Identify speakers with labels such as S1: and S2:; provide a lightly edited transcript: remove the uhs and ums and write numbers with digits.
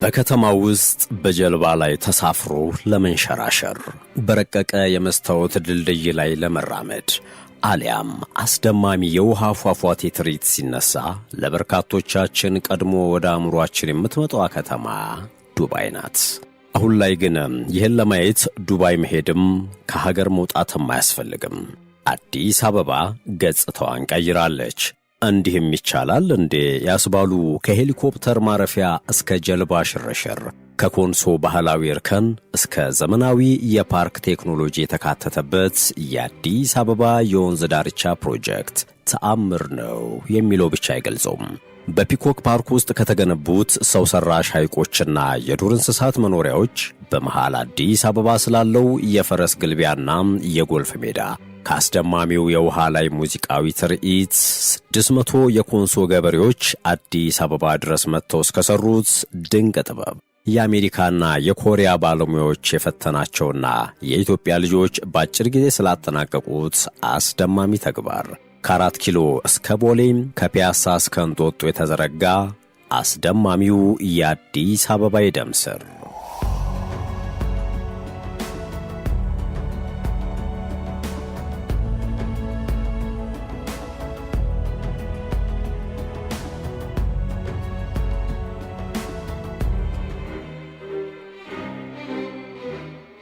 S1: በከተማው ውስጥ በጀልባ ላይ ተሳፍሮ ለመንሸራሸር፣ በረቀቀ የመስታወት ድልድይ ላይ ለመራመድ አሊያም አስደማሚ የውሃ ፏፏቴ ትርኢት ሲነሳ ለበርካቶቻችን ቀድሞ ወደ አእምሯችን የምትመጣው ከተማ ዱባይ ናት። አሁን ላይ ግን ይህን ለማየት ዱባይ መሄድም ከሀገር መውጣትም አያስፈልግም። አዲስ አበባ ገጽታዋን ቀይራለች። እንዲህም ይቻላል እንዴ ያስባሉ ከሄሊኮፕተር ማረፊያ እስከ ጀልባ ሽርሽር፣ ከኮንሶ ባህላዊ እርከን እስከ ዘመናዊ የፓርክ ቴክኖሎጂ የተካተተበት የአዲስ አበባ የወንዝ ዳርቻ ፕሮጀክት ተአምር ነው የሚለው ብቻ አይገልጸውም። በፒኮክ ፓርክ ውስጥ ከተገነቡት ሰው ሰራሽ ሐይቆችና የዱር እንስሳት መኖሪያዎች በመሃል አዲስ አበባ ስላለው የፈረስ ግልቢያና የጎልፍ ሜዳ ከአስደማሚው የውሃ ላይ ሙዚቃዊ ትርኢት 600 የኮንሶ ገበሬዎች አዲስ አበባ ድረስ መጥተው እስከሰሩት ድንቅ ጥበብ የአሜሪካና የኮሪያ ባለሙያዎች የፈተናቸውና የኢትዮጵያ ልጆች በአጭር ጊዜ ስላጠናቀቁት አስደማሚ ተግባር ከ4 ኪሎ እስከ ቦሌ ከፒያሳ እስከ እንጦጦ የተዘረጋ አስደማሚው የአዲስ አበባ የደም ስር